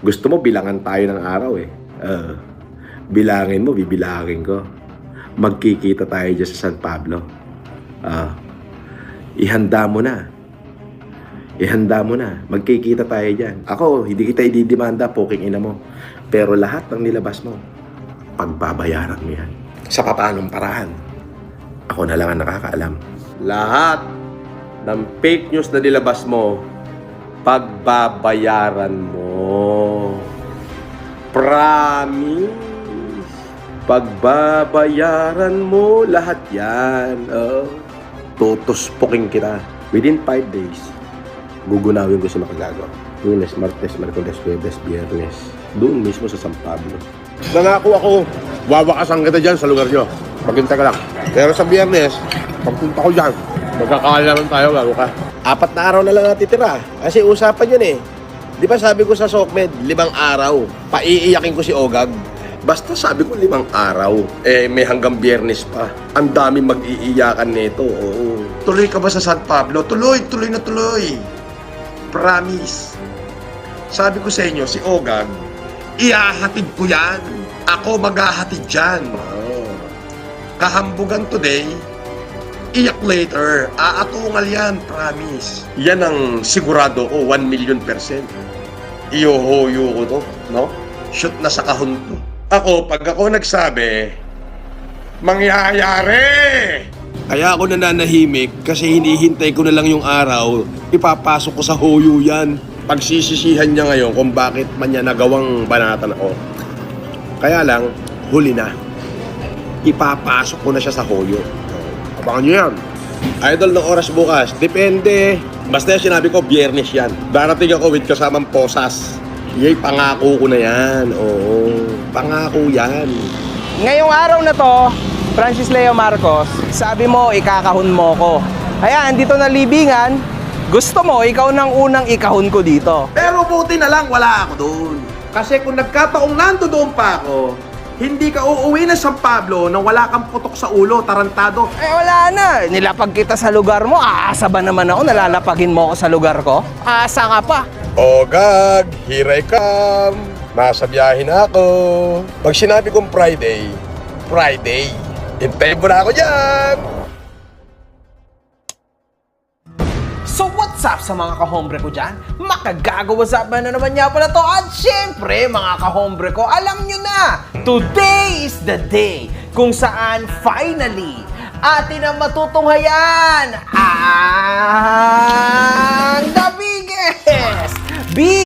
Gusto mo bilangan tayo ng araw eh. Bilangin mo, bibilangin ko. Magkikita tayo dyan sa San Pablo. Ihanda mo na. Ihanda mo na. Magkikita tayo dyan. Ako, hindi kita ididimanda, poking ina mo. Pero lahat ng nilabas mo, pagbabayaran mo yan. Sa papanong paraan. Ako na lang ang nakakaalam. Lahat ng fake news na nilabas mo, pagbabayaran mo. Promise. Pagbabayaran mo lahat yan. Tutuspukin kita. Within 5 days, gugunawin ko si Makagago. Lunes, Martes, Merkules, Huwebes, Biyernes. Doon mismo sa San Pablo. Nangako ako, wawakasan kita dyan sa lugar nyo. Maghintay ka lang. Pero sa Biyernes, pagpunta ko dyan, magkakaalaman tayo, gago ka. 4 na araw na lang natitira. Kasi usapan yun eh. Di ba sabi ko sa SOCMED, 5 araw. Paiiyakin ko si Ogag. Basta sabi ko 5 araw. May hanggang Biyernes pa. Ang dami mag-iiyakan nito. Oo. Tuloy ka ba sa San Pablo? Tuloy na tuloy. Promise. Sabi ko sa inyo, si Ogag, ihahatid ko yan. Ako maghahatid dyan. Kahambugan today, iyak later. Aatungal yan, promise. Yan ang sigurado ko, 1,000,000%. Iyohoyo ko to, no? Shoot na sa kahon to. Ako, pag ako nagsabi, mangyayari! Kaya ako nananahimik kasi hinihintay ko na lang yung araw, ipapasok ko sa hoyo yan. Pagsisisihan niya ngayon kung bakit man niya nagawang banatan ako. Kaya lang, huli na. Ipapasok ko na siya sa hoyo. Abangan niyo yan. Idol ng oras bukas, depende. Basta sinabi ko, Biyernes yan. Darating ako with kasamang posas. Yay, pangako ko na yan. Oo, pangako yan. Ngayong araw na to, Francis Leo Marcos, sabi mo, ikakahon mo ko. Kaya, andito na libingan, gusto mo, ikaw nang unang ikahon ko dito. Pero buti na lang, wala ako doon. Kasi kung nagkataong nandoon pa ako, hindi ka uuwi ng San Pablo nang wala kang putok sa ulo, tarantado. Wala na. Nilapag kita sa lugar mo. Aasa ba naman ako? Nalalapagin mo ako sa lugar ko? Asa ka pa? Ogag, here I come. Nasa biyahe na ako. Pag sinabi kong Friday, Friday. Hintayin mo na ako dyan. So what's up sa mga kahombre ko dyan? Makagago, what's up na naman niya pala to? At syempre, mga kahombre ko, alam nyo na, today is the day kung saan finally, atin ang matutunghayan ang the biggest,